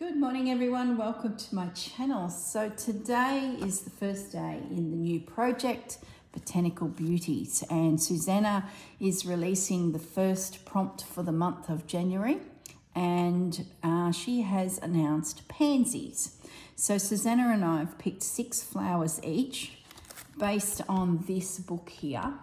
Good morning everyone, welcome to my channel. So today is the first day in the new project, Botanical Beauties, and Susanna is releasing the first prompt for the month of January, and she has announced pansies. So Susanna and I have picked 6 flowers each based on this book here.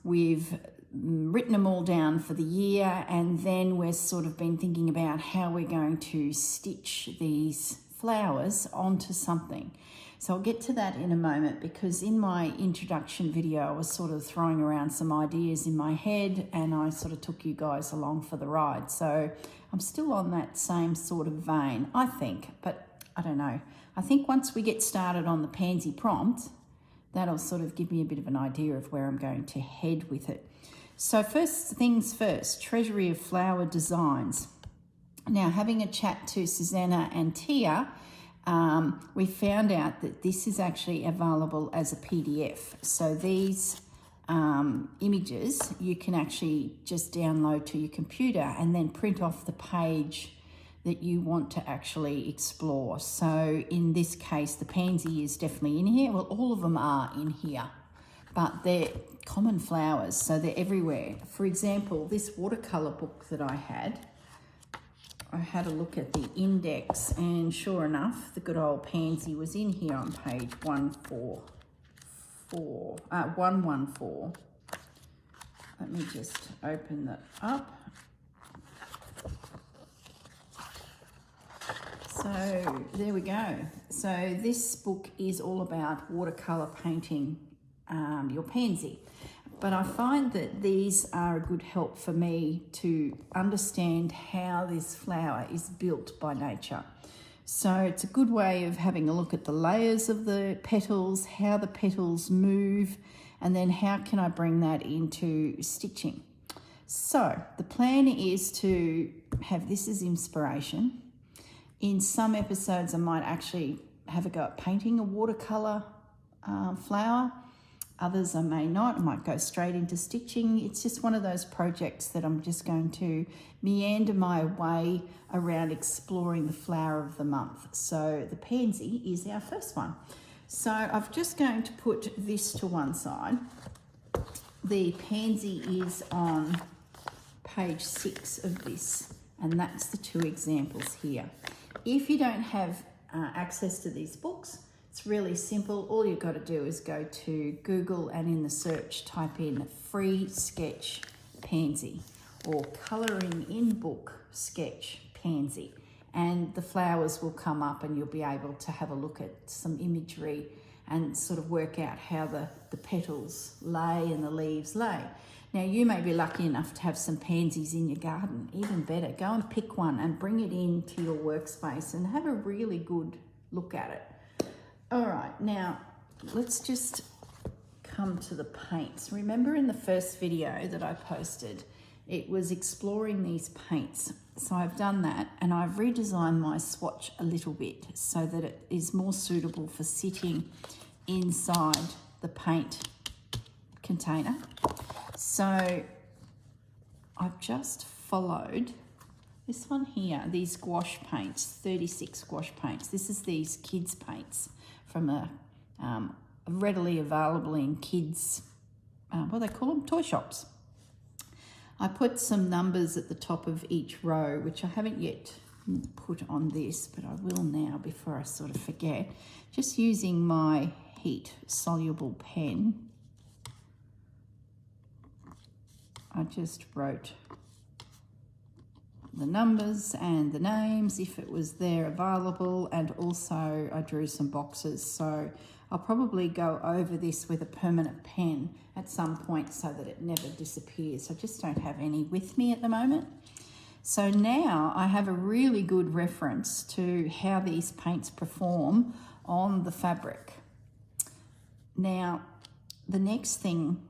We've written them all down for the year, and then we've sort of been thinking about how we're going to stitch these flowers onto something. So I'll get to that in a moment, because in my introduction video I was sort of throwing around some ideas in my head and I sort of took you guys along for the ride. So I'm still on that same sort of vein, I think, but I don't know. I think once we get started on the pansy prompt, that'll sort of give me a bit of an idea of where I'm going to head with it. So first things first, Treasury of Flower Designs. Now, having a chat to Susanna and Tia, we found out that this is actually available as a PDF. So these images you can actually just download to your computer and then print off the page that you want to actually explore. So in this case, the pansy is definitely in here. Well, all of them are in here, but they're common flowers, so they're everywhere. For example, this watercolour book that I had a look at the index, and sure enough, the good old pansy was in here on page 114. Let me just open that up. So there we go. So this book is all about watercolour painting your pansy. But I find that these are a good help for me to understand how this flower is built by nature. So it's a good way of having a look at the layers of the petals, how the petals move, and then how can I bring that into stitching. So the plan is to have this as inspiration. In some episodes I might actually have a go at painting a watercolour flower. Others I may not. I might go straight into stitching. It's just one of those projects that I'm just going to meander my way around exploring the flower of the month. So the pansy is our first one. So I'm just going to put this to one side. The pansy is on page 6 of this, and that's the 2 examples here. If you don't have access to these books, it's really simple. All you've got to do is go to Google and in the search type in free sketch pansy or colouring in book sketch pansy, and the flowers will come up and you'll be able to have a look at some imagery and sort of work out how the petals lay and the leaves lay. Now, you may be lucky enough to have some pansies in your garden. Even better, go and pick one and bring it into your workspace and have a really good look at it. All right, now let's just come to the paints. Remember in the first video that I posted, it was exploring these paints. So I've done that, and I've redesigned my swatch a little bit so that it is more suitable for sitting inside the paint container. So I've just followed this one here, these gouache paints, 36 gouache paints. This is these kids paints from a readily available in kids, what do they call them? Toy shops. I put some numbers at the top of each row, which I haven't yet put on this, but I will now before I sort of forget. Just using my heat soluble pen, I just wrote the numbers and the names if it was there available, and also I drew some boxes. So I'll probably go over this with a permanent pen at some point so that it never disappears. I just don't have any with me at the moment. So now I have a really good reference to how these paints perform on the fabric. Now, the next thing,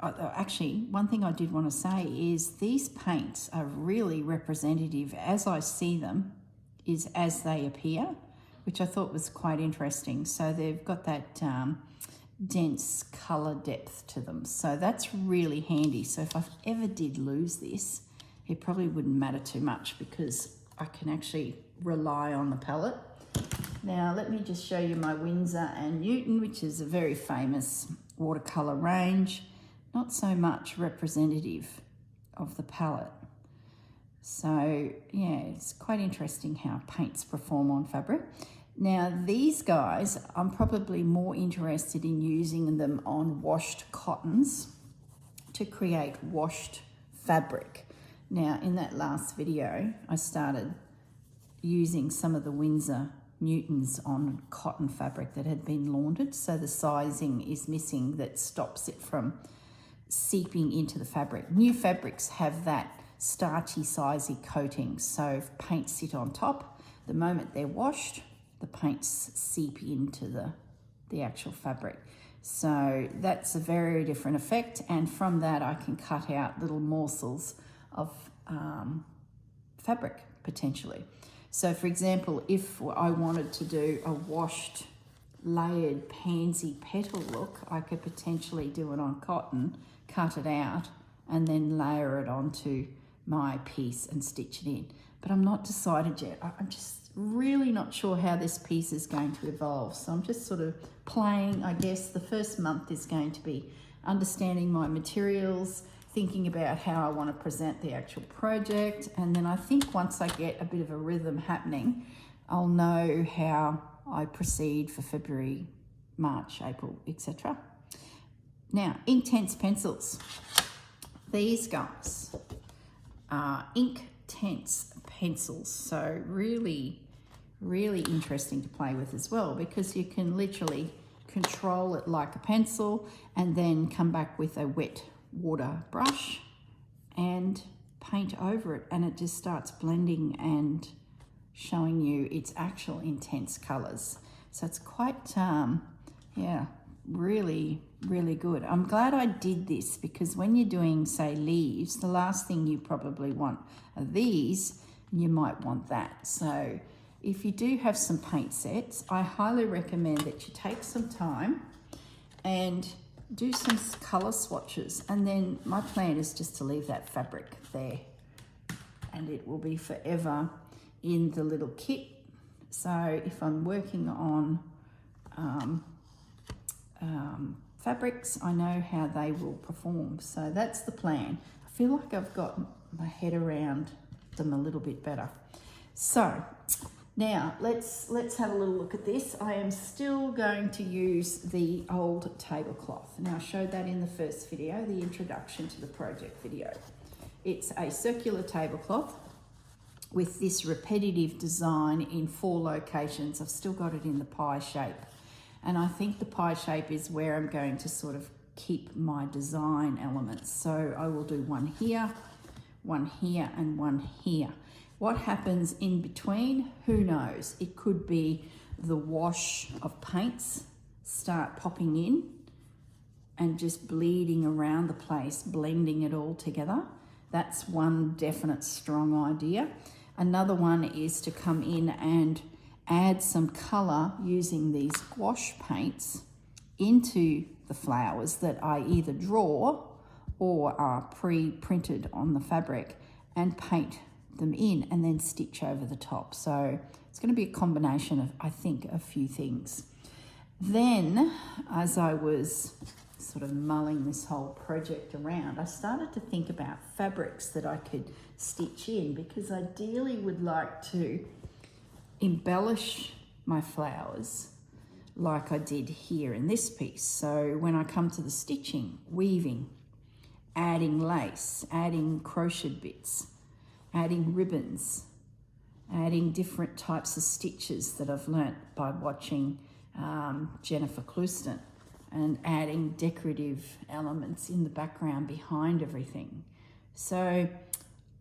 actually, one thing I did want to say is these paints are really representative, as I see them, is as they appear, which I thought was quite interesting. So they've got that dense colour depth to them. So that's really handy. So if I ever did lose this, it probably wouldn't matter too much because I can actually rely on the palette. Now let me just show you my Windsor and Newton, which is a very famous watercolour range. Not so much representative of the palette. So yeah, it's quite interesting how paints perform on fabric. Now these guys, I'm probably more interested in using them on washed cottons to create washed fabric. Now in that last video, I started using some of the Windsor Newtons on cotton fabric that had been laundered, so the sizing is missing that stops it from seeping into the fabric. New fabrics have that starchy, sizey coating, so if paints sit on top, the moment they're washed, the paints seep into the actual fabric. So that's a very different effect, and from that I can cut out little morsels of fabric potentially. So for example, if I wanted to do a washed layered pansy petal look, I could potentially do it on cotton, cut it out, and then layer it onto my piece and stitch it in. But I'm not decided yet. I'm just really not sure how this piece is going to evolve. So I'm just sort of playing, I guess. The first month is going to be understanding my materials, thinking about how I want to present the actual project, and then I think once I get a bit of a rhythm happening, I'll know how I proceed for February, March, April, etc. Now, Inktense pencils. These guys are Inktense pencils, so really, really interesting to play with as well, because you can literally control it like a pencil and then come back with a wet water brush and paint over it, and it just starts blending and showing you its actual intense colors. So it's quite yeah, really, really good. I'm glad I did this, because when you're doing, say, leaves, the last thing you probably want are these, you might want that. So if you do have some paint sets, I highly recommend that you take some time and do some color swatches, and then my plan is just to leave that fabric there, and it will be forever in the little kit. So if I'm working on fabrics, I know how they will perform. So that's the plan. I feel like I've got my head around them a little bit better. So now let's have a little look at this. I am still going to use the old tablecloth. Now I showed that in the first video, the introduction to the project video. It's a circular tablecloth with this repetitive design in 4 locations. I've still got it in the pie shape, and I think the pie shape is where I'm going to sort of keep my design elements. So I will do one here, and one here. What happens in between, who knows? It could be the wash of paints start popping in and just bleeding around the place, blending it all together. That's one definite strong idea. Another one is to come in and add some colour using these gouache paints into the flowers that I either draw or are pre-printed on the fabric, and paint them in and then stitch over the top. So it's going to be a combination of, I think, a few things. Then, as I was sort of mulling this whole project around, I started to think about fabrics that I could stitch in, because ideally would like to embellish my flowers like I did here in this piece. So when I come to the stitching, weaving, adding lace, adding crochet bits, adding ribbons, adding different types of stitches that I've learnt by watching Jennifer Clouston, and adding decorative elements in the background behind everything. So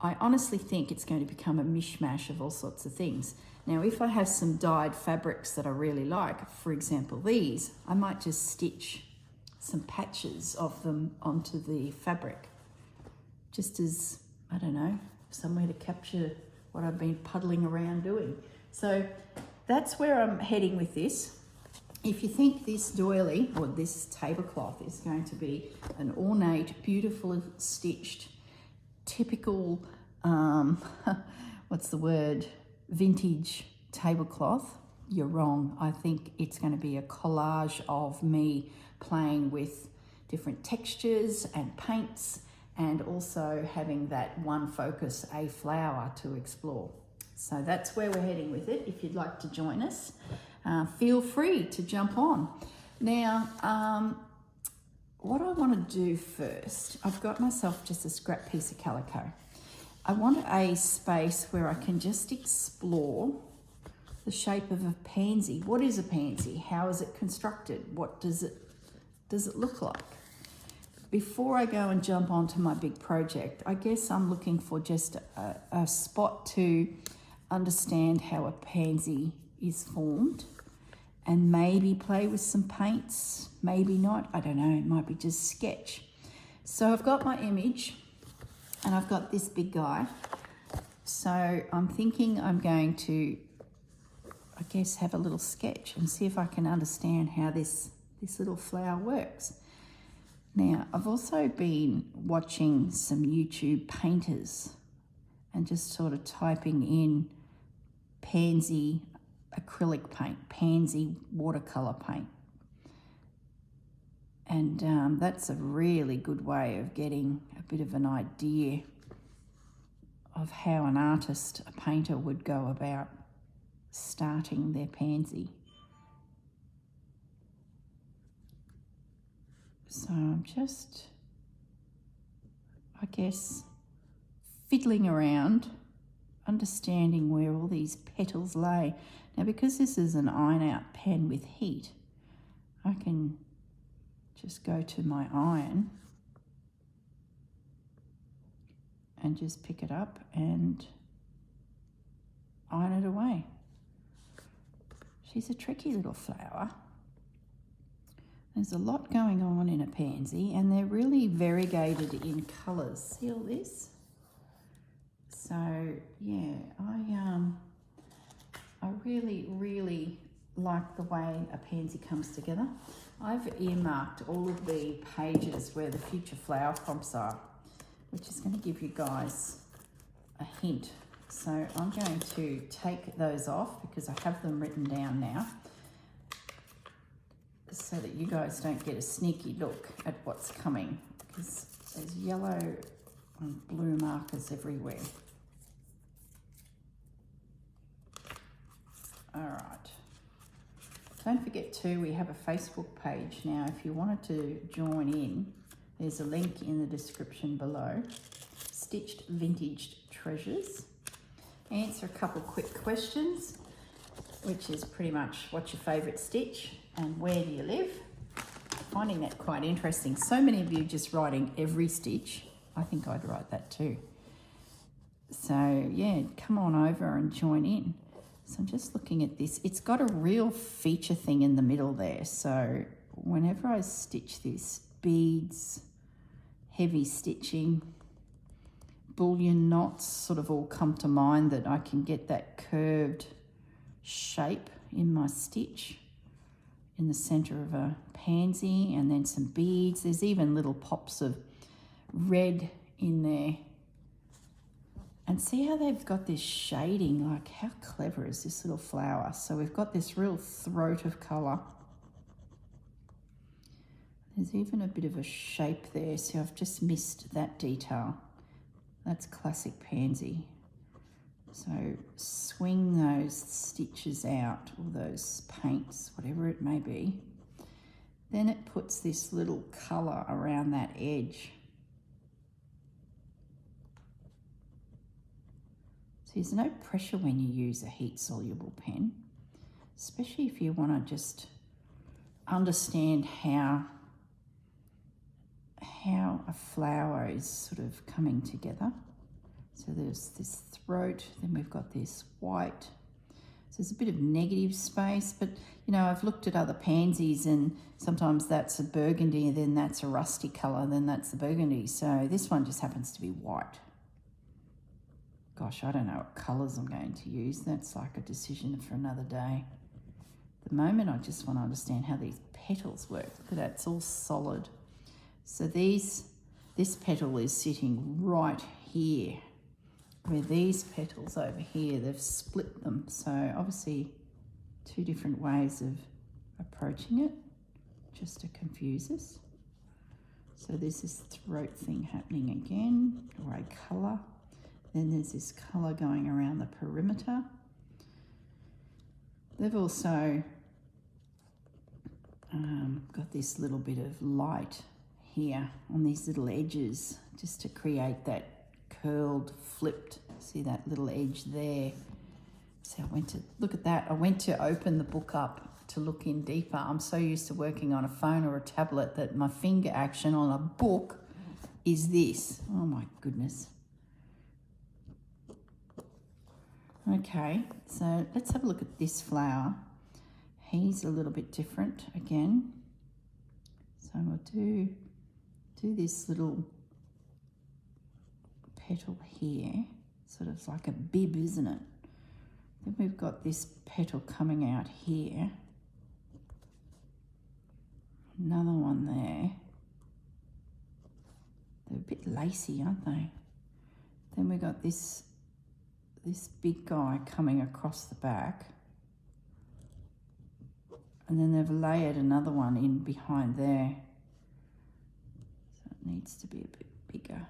I honestly think it's going to become a mishmash of all sorts of things. Now, if I have some dyed fabrics that I really like, for example these, I might just stitch some patches of them onto the fabric, just as, I don't know, somewhere to capture what I've been puddling around doing. So that's where I'm heading with this. If you think this doily or this tablecloth is going to be an ornate, beautiful stitched, typical, what what's the word, vintage tablecloth, you're wrong. I think it's going to be a collage of me playing with different textures and paints, and also having that one focus, a flower to explore. So that's where we're heading with it. If you'd like to join us, feel free to jump on. Now, what I want to do first, I've got myself just a scrap piece of calico. I want a space where I can just explore the shape of a pansy. What is a pansy? How is it constructed? What does it look like? Before I go and jump onto my big project, I guess I'm looking for just a spot to understand how a pansy is formed, and maybe play with some paints, maybe not, I don't know, it might be just sketch. So I've got my image and I've got this big guy. So I'm thinking I'm going to, I guess, have a little sketch and see if I can understand how this little flower works. Now, I've also been watching some YouTube painters and just sort of typing in pansy acrylic paint, pansy watercolour paint. And that's a really good way of getting a bit of an idea of how an artist, a painter, would go about starting their pansy. So I'm just, I guess, fiddling around, understanding where all these petals lay. Now, because this is an iron out pen with heat, I can just go to my iron and just pick it up and iron it away. She's a tricky little flower. There's a lot going on in a pansy, and they're really variegated in colours. See all this? So yeah, I really, really like the way a pansy comes together. I've earmarked all of the pages where the future flower prompts are, which is going to give you guys a hint. So I'm going to take those off because I have them written down now, so that you guys don't get a sneaky look at what's coming, because there's yellow and blue markers everywhere. All right. Don't forget too, we have a Facebook page now. If you wanted to join in, there's a link in the description below. Stitched Vintage Treasures. Answer a couple quick questions, which is pretty much what's your favourite stitch and where do you live? Finding that quite interesting. So many of you just writing every stitch. I think I'd write that too. So yeah, come on over and join in. So I'm just looking at this. It's got a real feature thing in the middle there. So whenever I stitch this, beads, heavy stitching, bullion knots sort of all come to mind, that I can get that curved shape in my stitch in the center of a pansy, and then some beads. There's even little pops of red in there. And see how they've got this shading, like how clever is this little flower? So we've got this real throat of colour. There's even a bit of a shape there. See, I've just missed that detail. That's classic pansy. So swing those stitches out, or those paints, whatever it may be. Then it puts this little colour around that edge. So there's no pressure when you use a heat-soluble pen, especially if you want to just understand how a flower is sort of coming together. So there's this throat, then we've got this white. So there's a bit of negative space, but you know, I've looked at other pansies and sometimes that's a burgundy, then that's a rusty colour, then that's the burgundy. So this one just happens to be white. Gosh, I don't know what colours I'm going to use. That's like a decision for another day. At the moment, I just want to understand how these petals work. Look at that, it's all solid. So this petal is sitting right here, where these petals over here, they've split them. So obviously 2 different ways of approaching it, just to confuse us. So there's this throat thing happening again, or a colour. Then there's this colour going around the perimeter. They've also got this little bit of light here on these little edges, just to create that curled, flipped, see that little edge there. So I went to, look at that, I went to open the book up to look in deeper. I'm so used to working on a phone or a tablet that my finger action on a book is this. Oh my goodness. Okay, so let's have a look at this flower. He's a little bit different again. So we'll do this little petal here, sort of like a bib, isn't it? Then we've got this petal coming out here. Another one there. They're a bit lacy, aren't they? Then we've got this big guy coming across the back. And then they've layered another one in behind there. So it needs to be a bit bigger.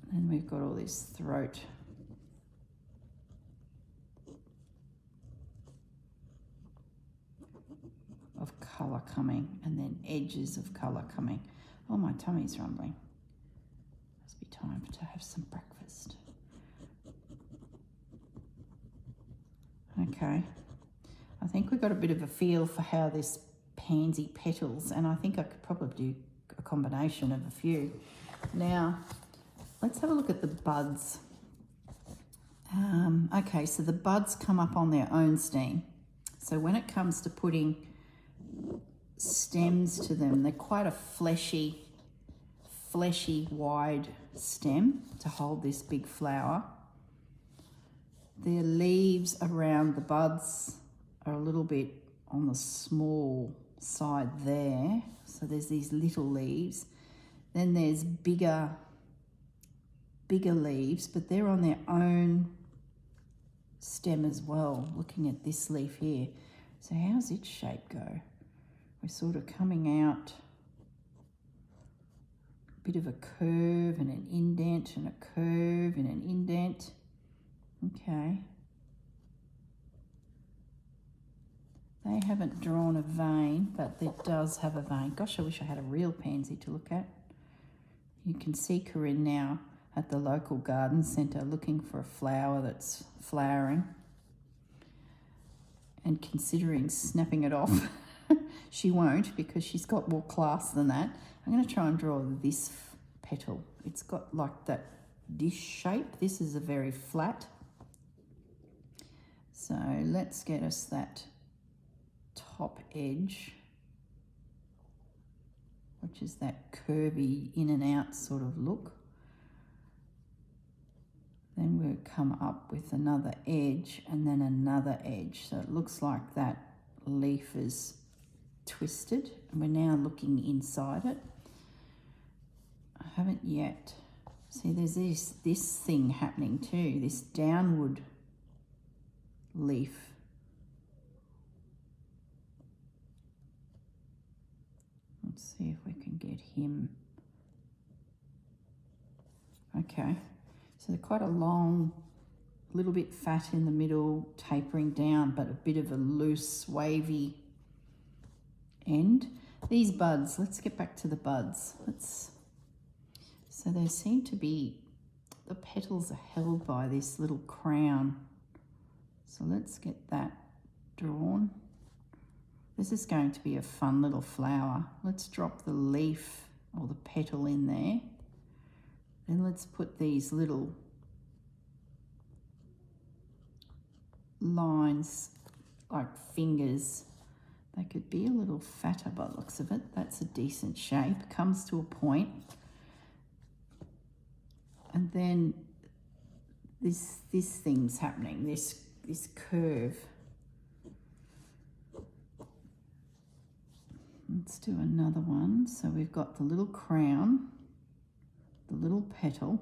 And then we've got all this throat. Of colour coming, and then edges of colour coming. Oh, my tummy's rumbling. Must be time to have some breakfast. Okay, I think we've got a bit of a feel for how this pansy petals, and I think I could probably do a combination of a few. Now, let's have a look at the buds. Okay, so the buds come up on their own stem. So when it comes to putting stems to them, they're quite a fleshy, wide stem to hold this big flower. Their leaves around the buds are a little bit on the small side there. So there's these little leaves. Then there's bigger leaves, but they're on their own stem as well, looking at this leaf here. So how's its shape go? We're sort of coming out a bit of a curve and an indent and a curve and an indent. Okay. They haven't drawn a vein, but it does have a vein. Gosh, I wish I had a real pansy to look at. You can see Corrine now at the local garden centre looking for a flower that's flowering and considering snapping it off. She won't, because she's got more class than that. I'm going to try and draw this petal. It's got like that dish shape. This is a very flat. So let's get us that top edge, which is that curvy in and out sort of look. Then we'll come up with another edge and then another edge. So it looks like that leaf is twisted, and we're now looking inside it. I haven't yet. See, there's this thing happening too, this downward leaf. Let's see if we can get him. Okay, so they're quite a long, little bit fat in the middle, tapering down, but a bit of a loose, wavy end. These buds, let's get back to the buds. So they seem to be, the petals are held by this little crown. So let's get that drawn. This is going to be a fun little flower. Let's drop the leaf or the petal in there. Then let's put these little lines like fingers. They could be a little fatter by the looks of it. That's a decent shape, comes to a point. And then this thing's happening, this curve. Let's do another one. So we've got the little crown, the little petal.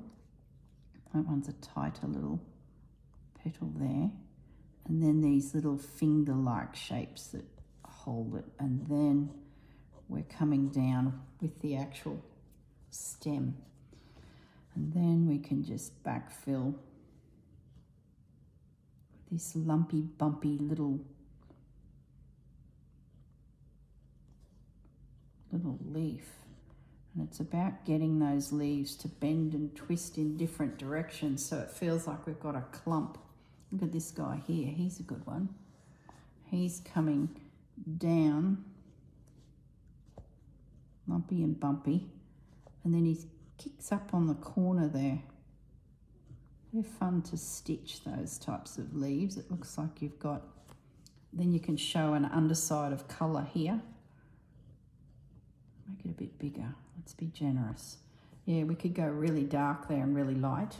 That one's a tighter little petal there. And then these little finger-like shapes that hold it. And then we're coming down with the actual stem. And then we can just backfill this lumpy, bumpy little leaf. And it's about getting those leaves to bend and twist in different directions so it feels like we've got a clump. Look at this guy here, he's a good one. He's coming down, lumpy and bumpy, and then he kicks up on the corner there. They're fun to stitch, those types of leaves. It looks like you've got, then you can show an underside of colour here. Make it a bit bigger. Let's be generous. Yeah, we could go really dark there and really light.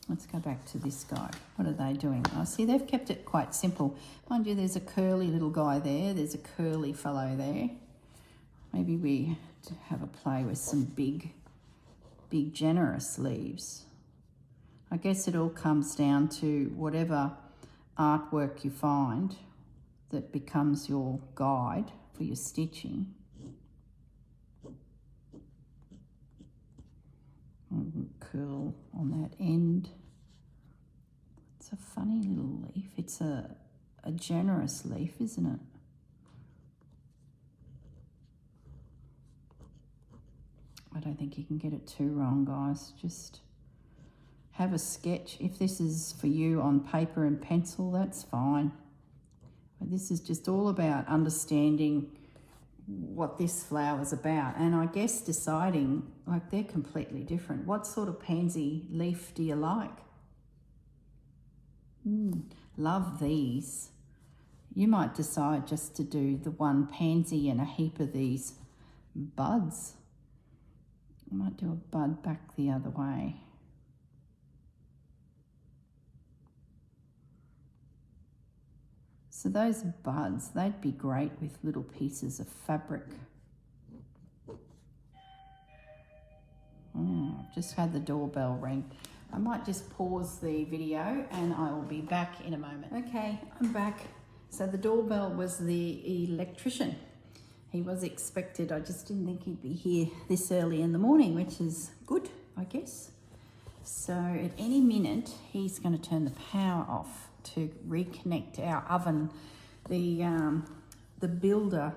Let's go back to this guy. What are they doing? I see they've kept it quite simple. Mind you, there's a curly little guy there. There's a curly fellow there. Maybe we have a play with some big generous leaves. I guess it all comes down to whatever artwork you find that becomes your guide for your stitching. Curl on that end. It's a funny little leaf. It's a generous leaf, isn't it? I don't think you can get it too wrong, guys. Just have a sketch. If this is for you on paper and pencil, that's fine. But this is just all about understanding what this flower's about, and I guess deciding, like, they're completely different. What sort of pansy leaf do you like? Love these. You might decide just to do the one pansy and a heap of these buds. I might do a bud back the other way. So those buds, they'd be great with little pieces of fabric. Just had the doorbell ring. I might just pause the video and I will be back in a moment. Okay, I'm back. So the doorbell was the electrician. He was expected. I just didn't think he'd be here this early in the morning, which is good, I guess. So at any minute, he's going to turn the power off to reconnect our oven. The builder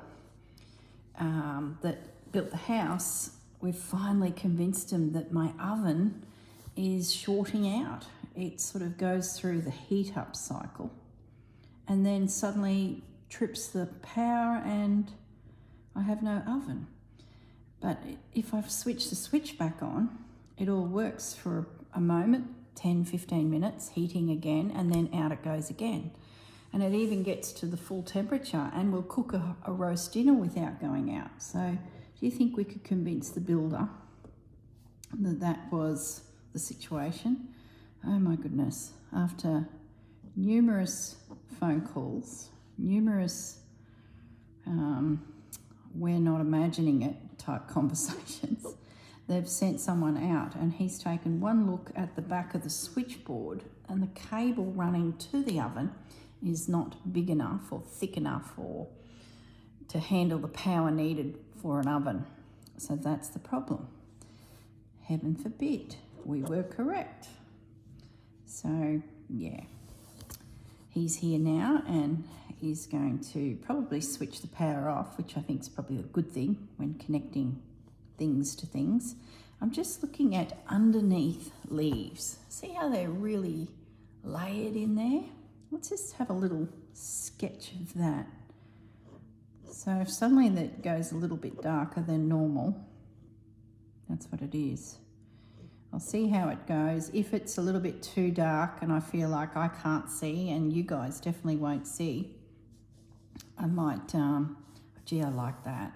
that built the house, we've finally convinced him that my oven is shorting out. It sort of goes through the heat up cycle and then suddenly trips the power and I have no oven. But if I've switched the switch back on, it all works for a moment, 10-15 minutes, heating again, and then out it goes again. And it even gets to the full temperature and we'll cook a roast dinner without going out. So do you think we could convince the builder that that was the situation? Oh my goodness. After numerous phone calls, numerous we're not imagining it type conversations, they've sent someone out and he's taken one look at the back of the switchboard and the cable running to the oven is not big enough or thick enough or to handle the power needed for an oven. So that's the problem. Heaven forbid we were correct. So yeah, he's here now and he's going to probably switch the power off, which I think is probably a good thing when connecting things to things. I'm just looking at underneath leaves. See how they're really layered in there? Let's just have a little sketch of that. So if suddenly that goes a little bit darker than normal, that's what it is. I'll see how it goes. If it's a little bit too dark and I feel like I can't see and you guys definitely won't see, I might, gee, I like that.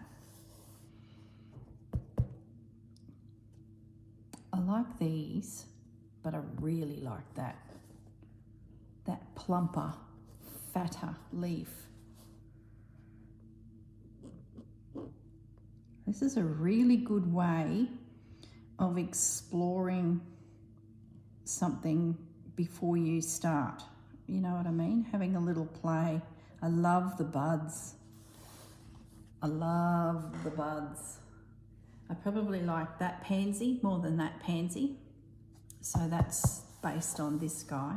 I like these, but I really like that plumper, fatter leaf. This is a really good way of exploring something before you start. You know what I mean? Having a little play. I love the buds. I love the buds. I probably like that pansy more than that pansy. So that's based on this guy.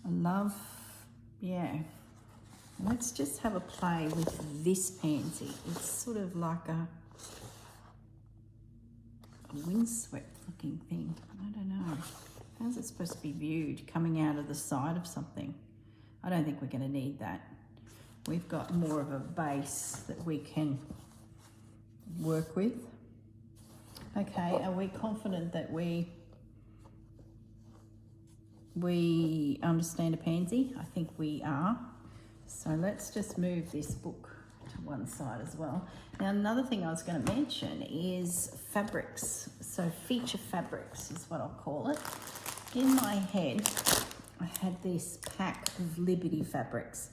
I love, yeah. Let's just have a play with this pansy. It's sort of like a windswept looking thing. I don't know. How's it supposed to be viewed? Coming out of the side of something. I don't think we're going to need that. We've got more of a base that we can work with. Okay, are we confident that we understand a pansy? I think we are. So let's just move this book to one side as well. Now, another thing I was going to mention is fabrics. So feature fabrics is what I'll call it. In my head, I had this pack of Liberty fabrics.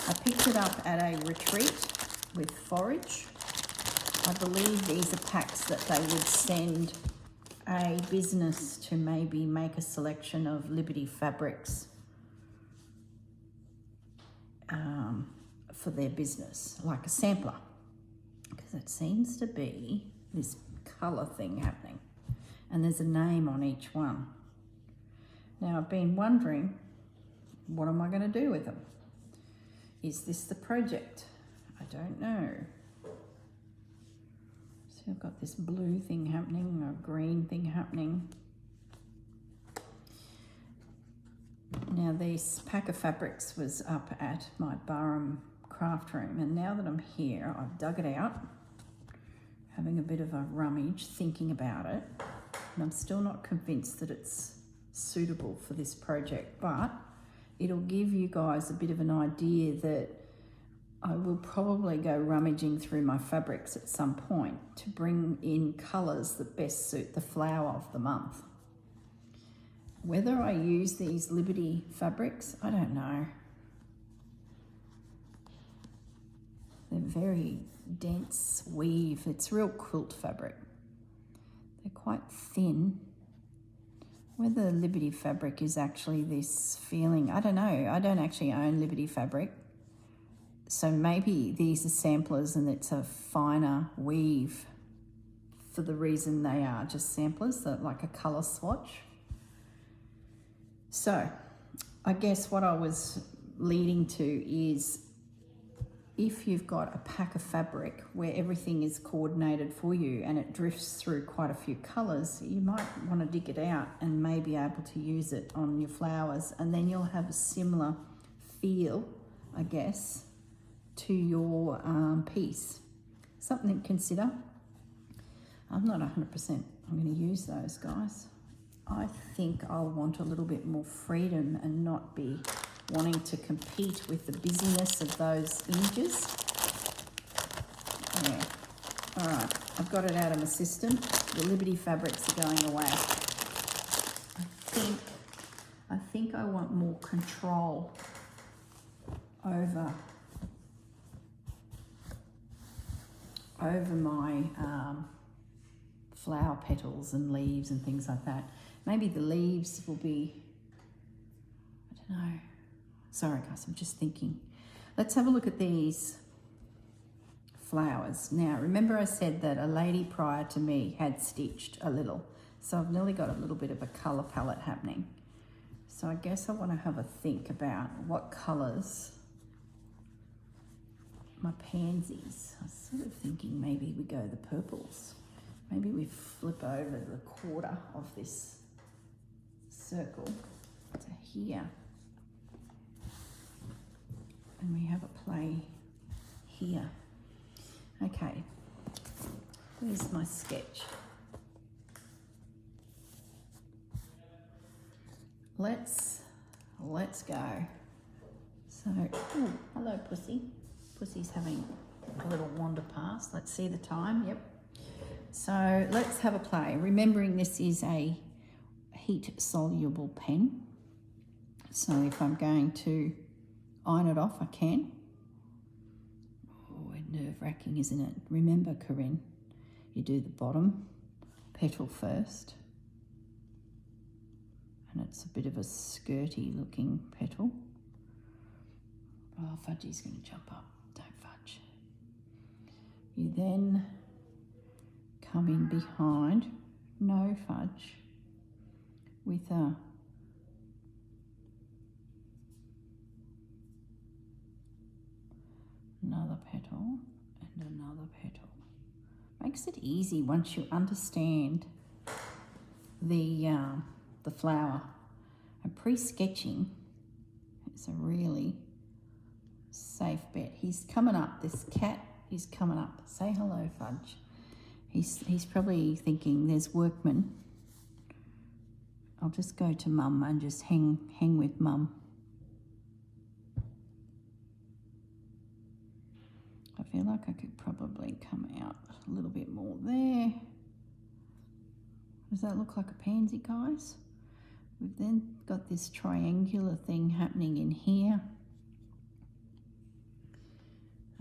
I picked it up at a retreat with Forage. I believe these are packs that they would send a business to maybe make a selection of Liberty fabrics for their business, like a sampler, because it seems to be this colour thing happening, and there's a name on each one. Now, I've been wondering, what am I going to do with them? Is this the project? I don't know. So I've got this blue thing happening, or green thing happening. Now, this pack of fabrics was up at my Barham craft room, and now that I'm here, I've dug it out, having a bit of a rummage, thinking about it, and I'm still not convinced that it's suitable for this project, but it'll give you guys a bit of an idea that I will probably go rummaging through my fabrics at some point to bring in colours that best suit the flower of the month. Whether I use these Liberty fabrics, I don't know. They're very dense weave. It's real quilt fabric. They're quite thin. Whether Liberty fabric is actually this feeling, I don't know. I don't actually own Liberty fabric. So maybe these are samplers and it's a finer weave for the reason they are just samplers, that like a colour swatch. So I guess what I was leading to is, if you've got a pack of fabric where everything is coordinated for you and it drifts through quite a few colours, you might want to dig it out and may be able to use it on your flowers, and then you'll have a similar feel, I guess, to your piece. Something to consider. I'm not 100% I'm going to use those, guys. I think I'll want a little bit more freedom and not be wanting to compete with the busyness of those images. Yeah. All right, I've got it out of my system. The Liberty fabrics are going away. I think I want more control over my flower petals and leaves and things like that. Maybe the leaves will be, I don't know. Sorry guys, I'm just thinking. Let's have a look at these flowers. Now, remember I said that a lady prior to me had stitched a little. So I've nearly got a little bit of a colour palette happening. So I guess I want to have a think about what colours my pansies. I was sort of thinking maybe we go the purples. Maybe we flip over the quarter of this circle to here. And we have a play here. Okay, where's my sketch? Let's go. So, oh, hello Pussy. Pussy's having a little wander past. Let's see the time, yep. So let's have a play. Remembering this is a heat soluble pen. So if I'm going to iron it off, I can. Oh, nerve-wracking, isn't it? Remember, Corrine, you do the bottom petal first. And it's a bit of a skirty looking petal. Oh, Fudgy's going to jump up. Don't fudge. You then come in behind, no fudge, with another petal and another petal. Makes it easy once you understand the flower. And pre-sketching is a really safe bet. He's coming up. This cat is coming up. Say hello, Fudge. He's probably thinking there's workmen. I'll just go to Mum and just hang with Mum. I feel like I could probably come out a little bit more there. Does that look like a pansy, guys? We've then got this triangular thing happening in here.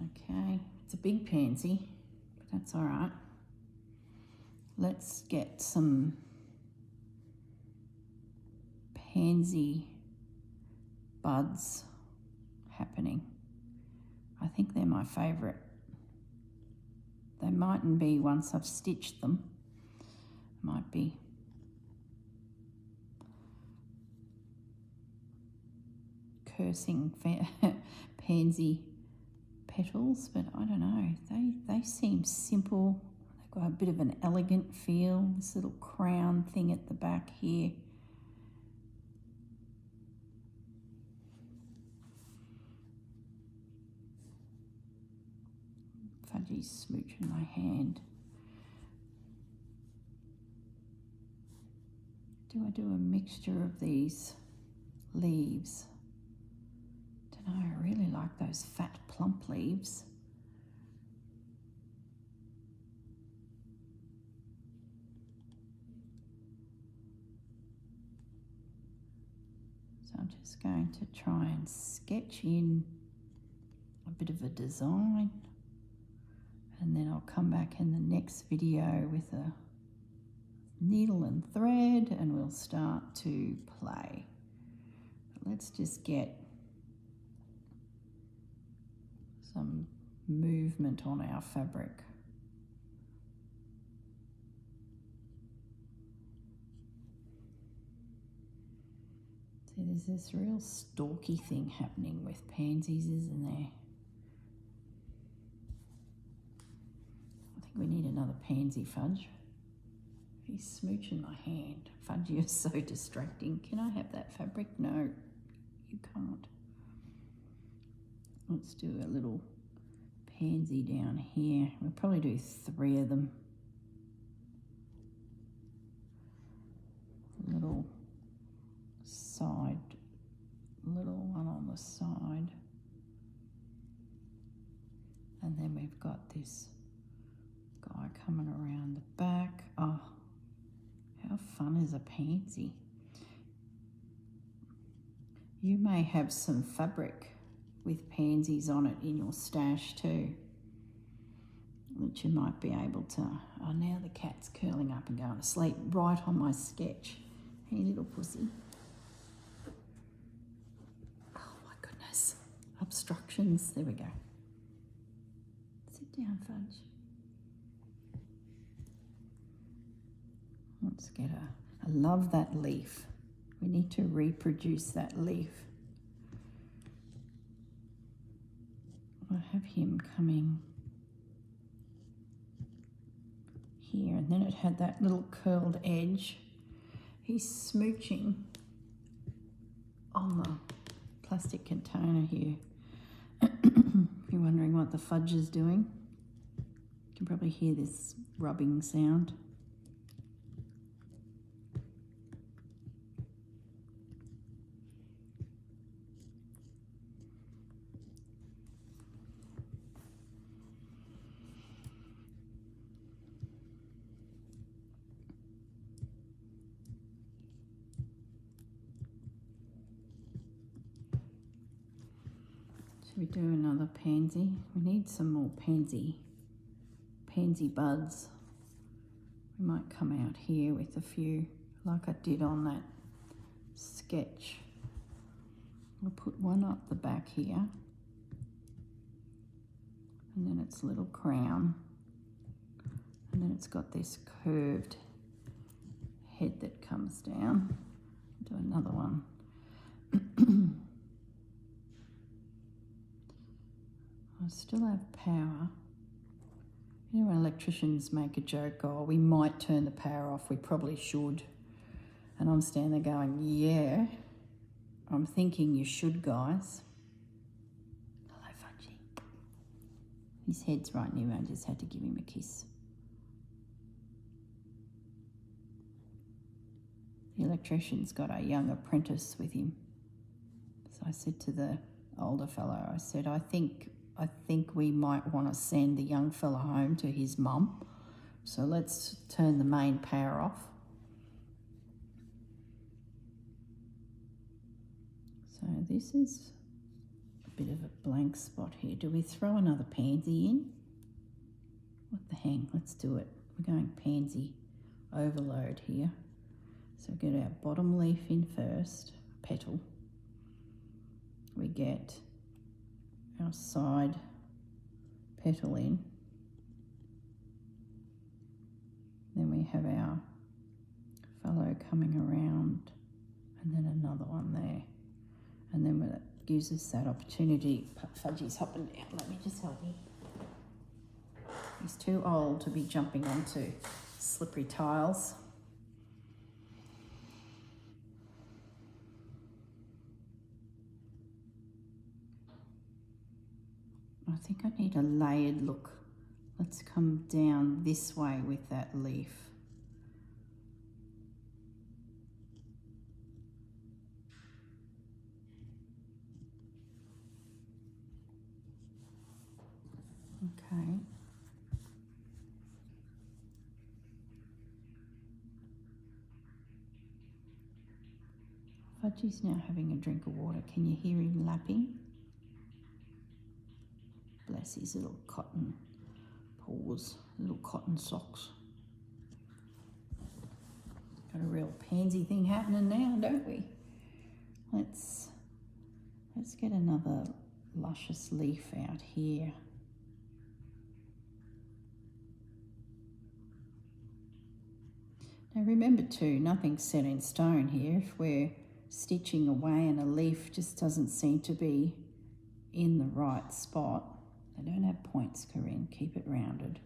Okay, it's a big pansy, but that's all right. Let's get some pansy buds happening. I think they're my favourite. They mightn't be once I've stitched them. Might be. Cursing pansy petals, but I don't know. They seem simple. They've got a bit of an elegant feel. This little crown thing at the back here. Fudgy's smooching my hand. Do I do a mixture of these leaves? Don't know, I really like those fat plump leaves. So I'm just going to try and sketch in a bit of a design, and then I'll come back in the next video with a needle and thread and we'll start to play. But let's just get some movement on our fabric. See, there's this real stalky thing happening with pansies, isn't there? I think we need another pansy, Fudge. He's smooching my hand. Fudge, you're so distracting. Can I have that fabric? No, you can't. Let's do a little pansy down here. We'll probably do 3 of them. Little side, little one on the side. And then we've got this guy coming around the back. Oh, how fun is a pansy? You may have some fabric with pansies on it in your stash too, which you might be able to. Oh, now the cat's curling up and going to sleep right on my sketch. Hey, little pussy. Oh my goodness. Obstructions. There we go. Sit down, Fudge. Let's get I love that leaf. We need to reproduce that leaf. I'll have him coming here, and then it had that little curled edge. He's smooching on the plastic container here. If you're wondering what the Fudge is doing, you can probably hear this rubbing sound. Should we do another pansy? We need some more pansy buds. We might come out here with a few, like I did on that sketch. We'll put one up the back here, and then its little crown, and then it's got this curved head that comes down. Do another one. I still have power. You know when electricians make a joke, oh, we might turn the power off, we probably should. And I'm standing there going, yeah, I'm thinking you should, guys. Hello, Fudgy. His head's right near me, I just had to give him a kiss. The electrician's got a young apprentice with him. So I said to the older fellow, I said, I think we might want to send the young fella home to his mum. So let's turn the main power off. So this is a bit of a blank spot here. Do we throw another pansy in? What the hang? Let's do it. We're going pansy overload here. So get our bottom leaf in first, petal. We get our side petal in. Then we have our fellow coming around, and then another one there. And then that gives us that opportunity. Fudgy's hopping down. Let me just help him. He's too old to be jumping onto slippery tiles. I think I need a layered look. Let's come down this way with that leaf. Okay. Fudgy's now having a drink of water. Can you hear him lapping? Bless his little cotton paws, little cotton socks. Got a real pansy thing happening now, don't we? Let's get another luscious leaf out here. Now remember too, nothing's set in stone here. If we're stitching away and a leaf just doesn't seem to be in the right spot, they don't have points, Corrine, keep it rounded.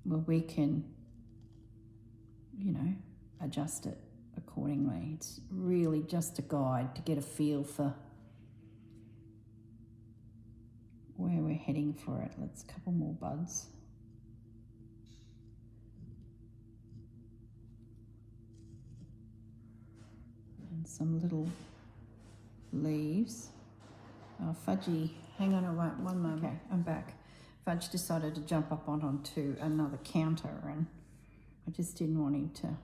Well, we can, you know, adjust it accordingly. It's really just a guide to get a feel for where we're heading for it. Let's couple more buds. And some little leaves. Oh, Fudgy, hang on one moment. Okay, I'm back. Fudge decided to jump up onto another counter, and I just didn't want him to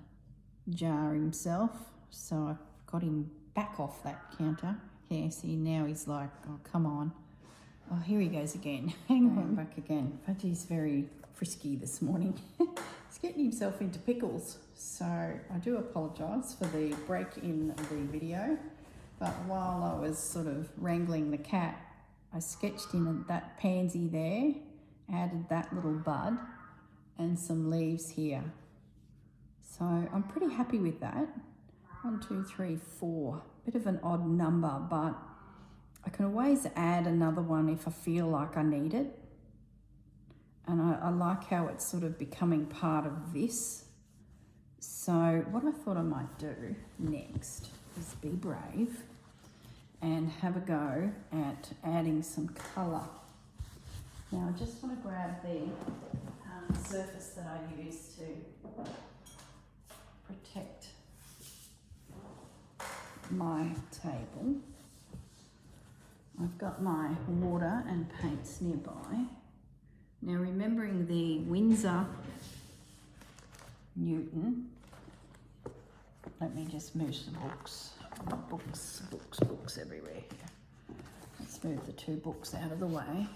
jar himself, so I got him back off that counter. Yeah, see, now he's like, oh, come on. Oh, here he goes again. Hang on, back again. Fudgy's very frisky this morning. He's getting himself into pickles, so I do apologise for the break in the video. But while I was sort of wrangling the cat, I sketched in that pansy there, added that little bud and some leaves here. So I'm pretty happy with that. 1, 2, 3, 4. Bit of an odd number, but I can always add another one if I feel like I need it. And I like how it's sort of becoming part of this. So what I thought I might do next is be brave and have a go at adding some colour. Now I just want to grab the surface that I use to protect my table. I've got my water and paints nearby. Now remembering the Windsor Newton, let me just move some books. Books everywhere here. Let's move the 2 books out of the way.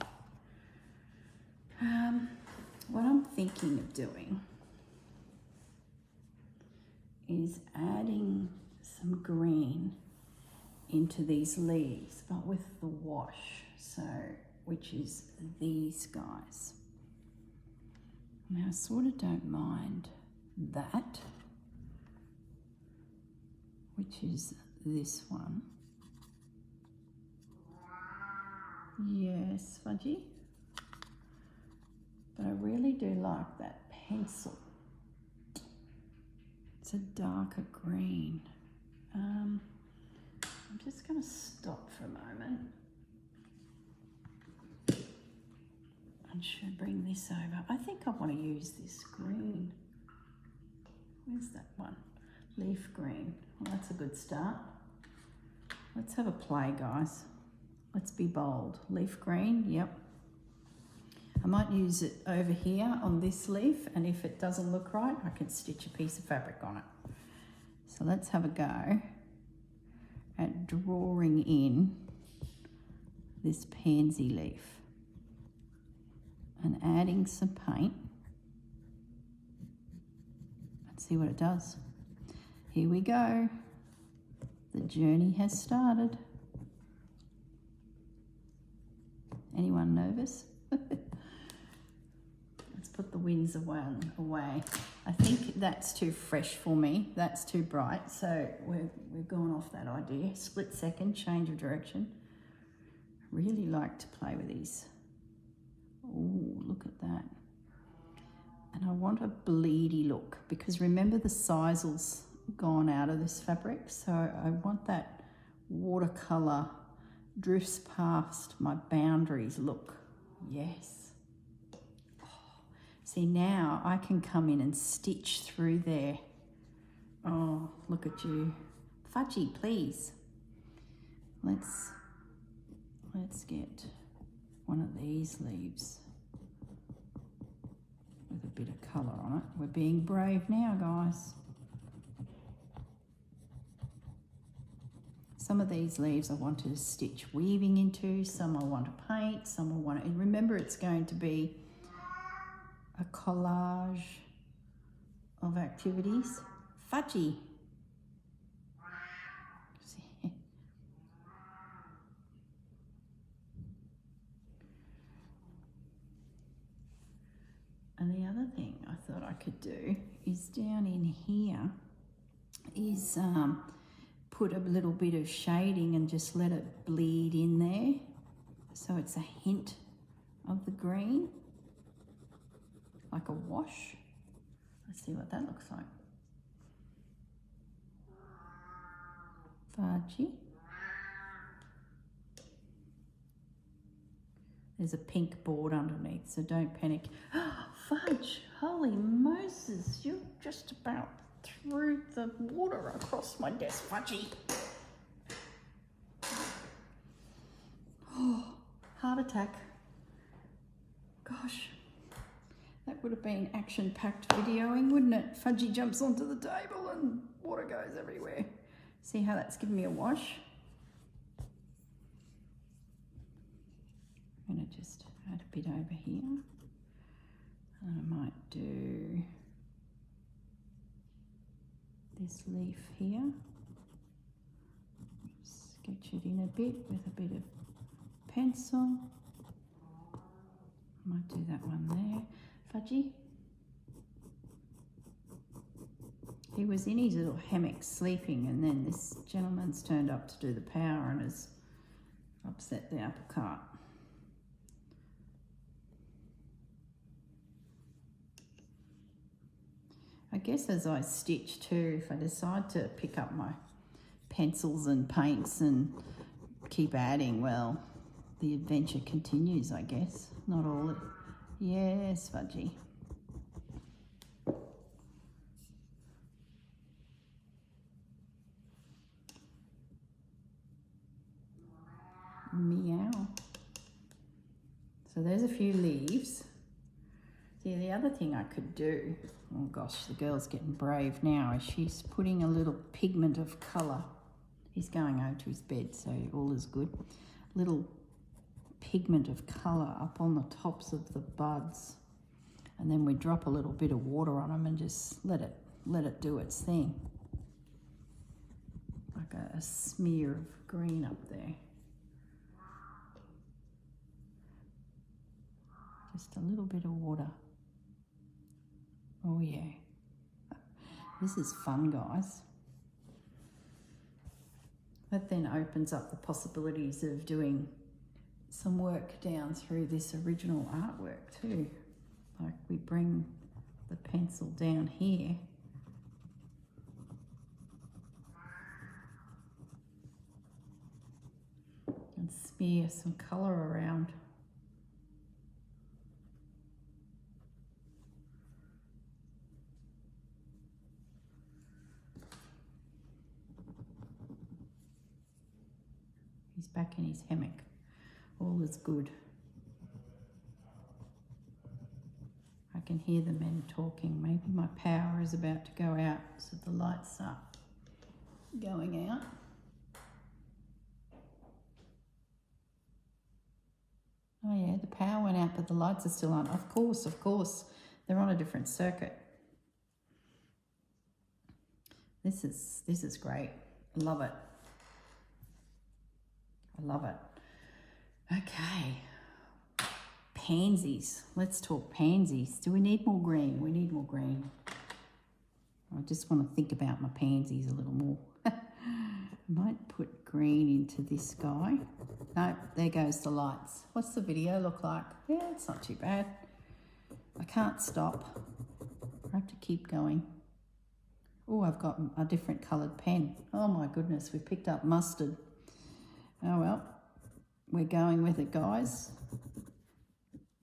What I'm thinking of doing is adding some green into these leaves, but with the wash, so which is these guys. Now I sort of don't mind that, which is this one. Yes, Fudgy. But I really do like that pencil. It's a darker green. I'm just going to stop for a moment and should bring this over. I think I want to use this green. Where's that one? Leaf green. Well, that's a good start. Let's have a play, guys. Let's be bold. Leaf green, yep. I might use it over here on this leaf, and if it doesn't look right, I can stitch a piece of fabric on it. So let's have a go at drawing in this pansy leaf and adding some paint and see what it does. Here we go. The journey has started. Anyone nervous? Let's put the Windsor one away. I think that's too fresh for me. That's too bright. So we're going off that idea. Split second, change of direction. Really like to play with these. Oh, look at that. And I want a bleedy look because remember the sizel's gone out of this fabric. So I want that watercolour drifts past my boundaries look. Yes. Oh, see, now I can come in and stitch through there. Oh, look at you. Fudgy, please. Let's get one of these leaves with a bit of colour on it. We're being brave now, guys. Some of these leaves I want to stitch weaving into, some I want to paint, some I want to... And remember, it's going to be a collage of activities. Fudgy. See? And the other thing I thought I could do is down in here is... put a little bit of shading and just let it bleed in there so it's a hint of the green, like a wash. Let's see what that looks like. Fudgy. There's a pink board underneath, so don't panic. Fudge, holy Moses, you're just about threw the water across my desk, Fudgy. Oh, heart attack. Gosh, that would have been action-packed videoing, wouldn't it? Fudgy jumps onto the table and water goes everywhere. See how that's given me a wash? I'm going to just add a bit over here. And I might do this leaf here, sketch it in a bit with a bit of pencil. Might do that one there. Fudgy. He was in his little hammock sleeping, and then this gentleman's turned up to do the power and has upset the apple cart. I guess as I stitch too, if I decide to pick up my pencils and paints and keep adding, well, the adventure continues, I guess. Not all it... Yes, Fudgy. Meow. So there's a few leaves. See, the other thing I could do, oh gosh, the girl's getting brave now, is she's putting a little pigment of colour. He's going over to his bed, so all is good. Little pigment of colour up on the tops of the buds. And then we drop a little bit of water on them and just let it let it do its thing. Like a smear of green up there. Just a little bit of water. Oh yeah. This is fun, guys. That then opens up the possibilities of doing some work down through this original artwork too. Like we bring the pencil down here and smear some colour around. He's back in his hammock. All is good. I can hear the men talking. Maybe my power is about to go out, so the lights are going out. Oh yeah, the power went out, but the lights are still on. Of course, they're on a different circuit. This is great. I love it. I love it. Okay. Pansies. Let's talk pansies. Do we need more green? We need more green. I just want to think about my pansies a little more. I might put green into this guy. No, there goes the lights. What's the video look like? Yeah, it's not too bad. I can't stop. I have to keep going. Oh, I've got a different coloured pen. Oh my goodness, we picked up mustard. Oh well, we're going with it, guys.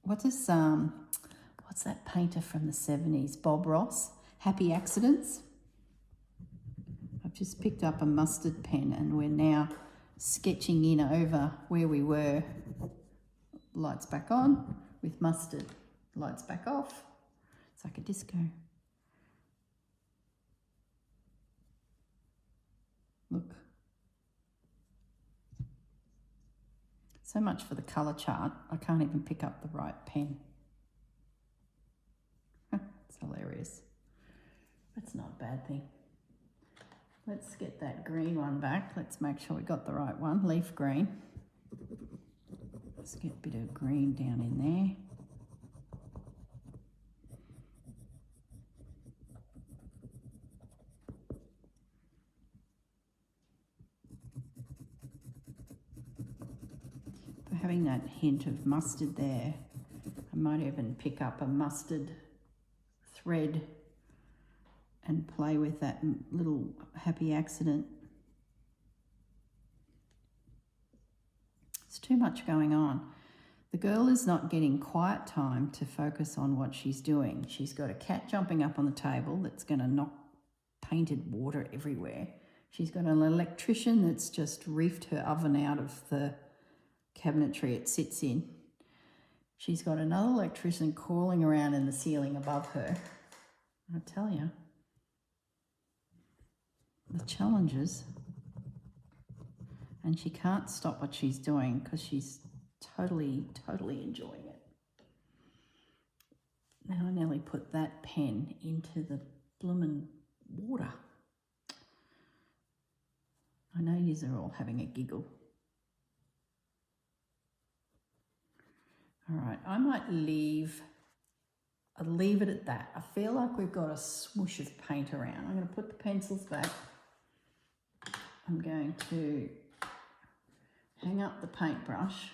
What's that painter from the 70s? Bob Ross, Happy Accidents. I've just picked up a mustard pen and we're now sketching in over where we were. Lights back on with mustard. Lights back off. It's like a disco. Look. So much for the colour chart. I can't even pick up the right pen. It's hilarious. That's not a bad thing. Let's get that green one back. Let's make sure we got the right one. Leaf green. Let's get a bit of green down in there. Having that hint of mustard there, I might even pick up a mustard thread and play with that little happy accident. It's too much going on. The girl is not getting quiet time to focus on what she's doing. She's got a cat jumping up on the table that's going to knock painted water everywhere. She's got an electrician that's just reefed her oven out of the cabinetry it sits in. She's got another electrician crawling around in the ceiling above her. I tell you, the challenges. And she can't stop what she's doing because she's totally enjoying it. Now I nearly put that pen into the bloomin' water. I know yous are all having a giggle. All right, I might leave it at that. I feel like we've got a swoosh of paint around. I'm going to put the pencils back. I'm going to hang up the paintbrush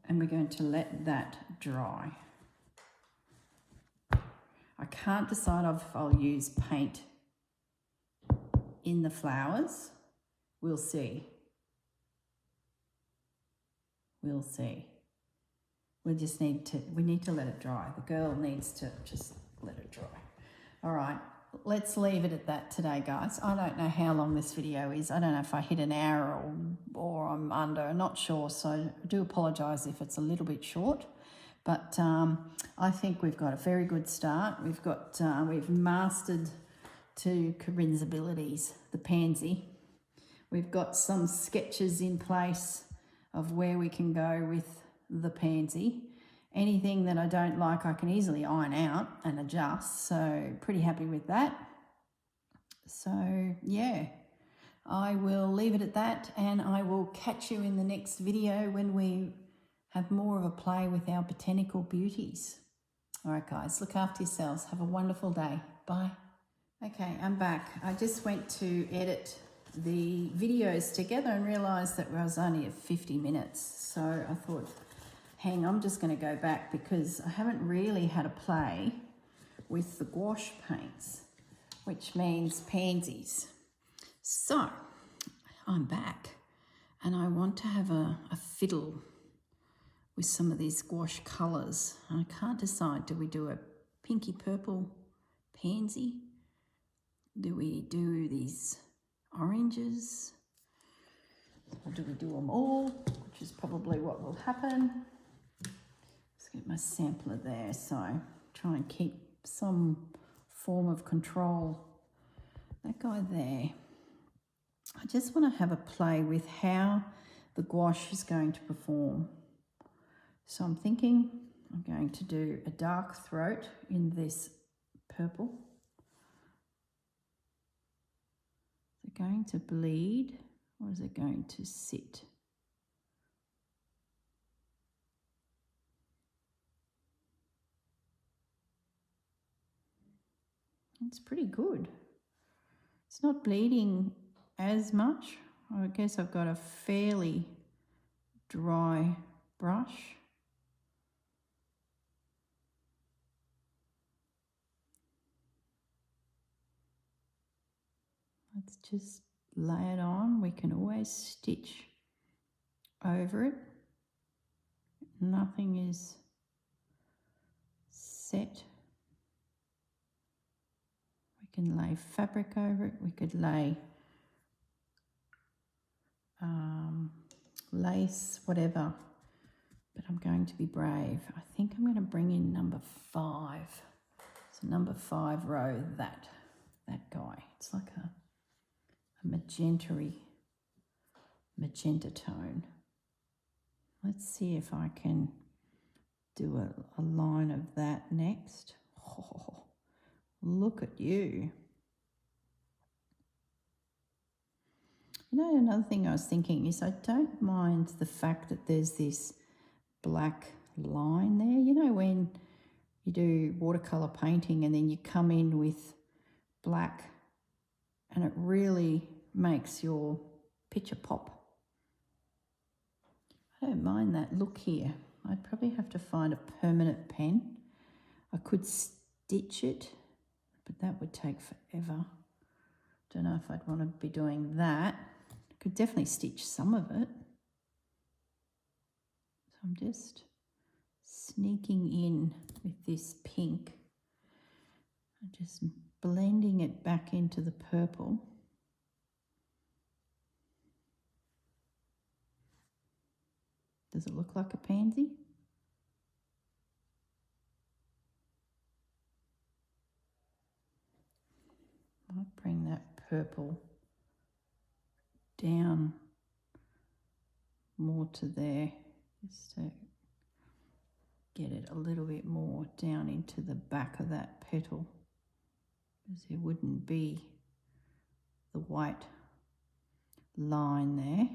and we're going to let that dry. I can't decide if I'll use paint in the flowers. We'll see. We'll see. We need to let it dry. The girl needs to just let it dry. All right, let's leave it at that today, guys. I don't know how long this video is. I don't know if I hit an hour or I'm under. I'm not sure, so I do apologise if it's a little bit short. But I think we've got a very good start. We've mastered to Corrine's abilities, the pansy. We've got some sketches in place of where we can go with the pansy, Anything that I don't like, I can easily iron out and adjust. So pretty happy with that. So yeah, I will leave it at that, and I will catch you in the next video when we have more of a play with our Botanical Beauties. All right, guys, look after yourselves. Have a wonderful day. Bye. Okay, I'm back. I just went to edit the videos together and realised that I was only at 50 minutes. So I thought, hang on, I'm just going to go back because I haven't really had a play with the gouache paints, which means pansies. So I'm back and I want to have a fiddle with some of these gouache colours. I can't decide, do we do a pinky purple pansy? Do we do these oranges? Or do we do them all, which is probably what will happen. Let's get my sampler there, so try and keep some form of control. That guy there. I just want to have a play with how the gouache is going to perform. So I'm thinking I'm going to do a dark throat in this purple. Is it going to bleed or is it going to sit? It's pretty good. It's not bleeding as much. I guess I've got a fairly dry brush. Let's just lay it on. We can always stitch over it. Nothing is set. We can lay fabric over it. We could lay lace, whatever. But I'm going to be brave. I think I'm going to bring in number 5. So number 5 row, that guy. It's like a magenta tone. Let's see if I can do a line of that next. Oh, look at you. You know, another thing I was thinking is I don't mind the fact that there's this black line there. You know, when you do watercolour painting and then you come in with black and it really makes your picture pop. I don't mind that look here. I'd probably have to find a permanent pen. I could stitch it, but that would take forever. Don't know if I'd want to be doing that. I could definitely stitch some of it. So I'm just sneaking in with this pink. I'm just blending it back into the purple. Does it look like a pansy? Might bring that purple down more to there, just to get it a little bit more down into the back of that petal, because there wouldn't be the white line there.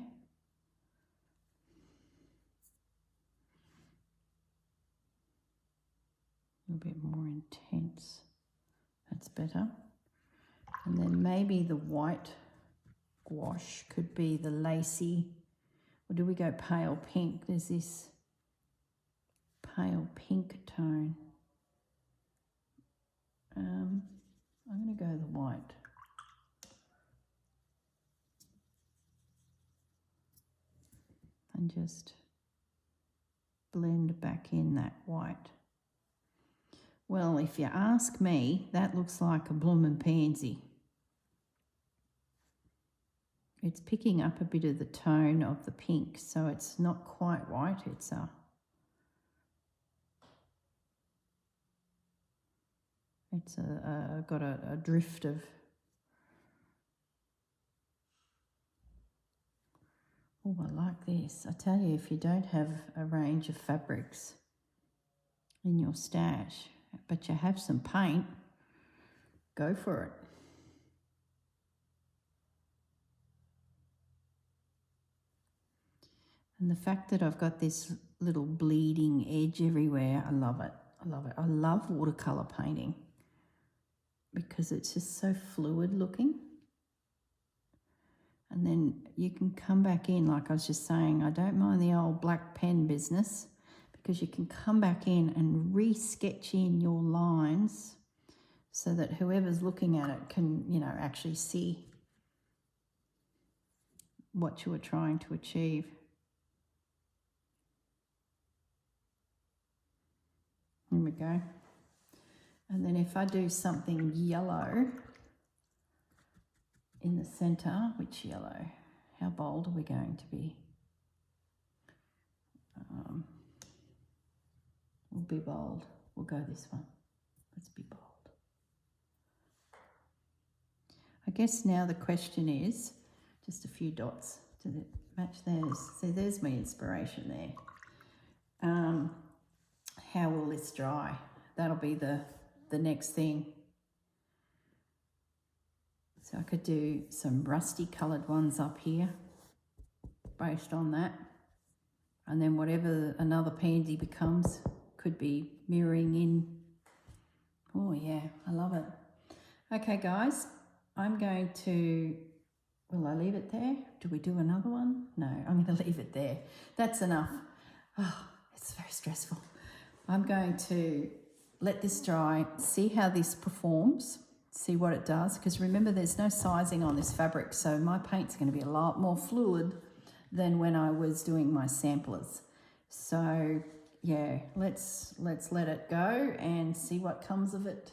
A little bit more intense. That's better. And then maybe the white gouache could be the lacy, or do we go pale pink? There's this pale pink tone. I'm going to go the white. And just blend back in that white. Well, if you ask me, that looks like a bloomin' pansy. It's picking up a bit of the tone of the pink, so it's not quite white. It's got a drift of. Oh, I like this. I tell you, if you don't have a range of fabrics, in your stash, but you have some paint, go for it. And the fact that I've got this little bleeding edge everywhere, I love it. I love it. I love watercolour painting because it's just so fluid looking. And then you can come back in, like I was just saying, I don't mind the old black pen business because you can come back in and re-sketch in your lines so that whoever's looking at it can, you know, actually see what you were trying to achieve. Here we go. And then if I do something yellow in the centre, which yellow? How bold are we going to be? We'll be bold. We'll go this one. Let's be bold. I guess now the question is, just a few dots to match theirs. So there's my inspiration there. How will this dry? That'll be the next thing. So I could do some rusty coloured ones up here based on that. And then whatever another pansy becomes could be mirroring in. Oh yeah, I love it. Okay guys, I'm going to, will I leave it there? Do we do another one? No, I'm going to leave it there. That's enough. Oh, it's very stressful. I'm going to let this dry, see how this performs, see what it does, because remember there's no sizing on this fabric, so my paint's going to be a lot more fluid than when I was doing my samplers. So yeah, let's let it go and see what comes of it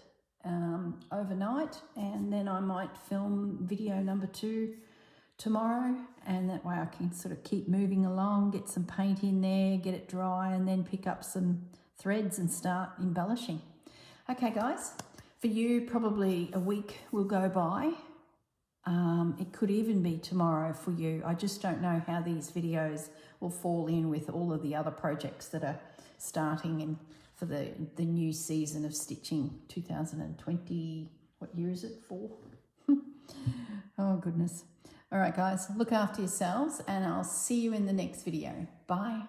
overnight, and then I might film video number 2 tomorrow, and that way I can sort of keep moving along, get some paint in there, get it dry, and then pick up some threads and start embellishing. Okay guys, for you probably a week will go by. It could even be tomorrow for you. I just don't know how these videos will fall in with all of the other projects that are starting in for the new season of stitching 2020. What year is it? 4? Oh goodness. All right guys, look after yourselves and I'll see you in the next video. Bye.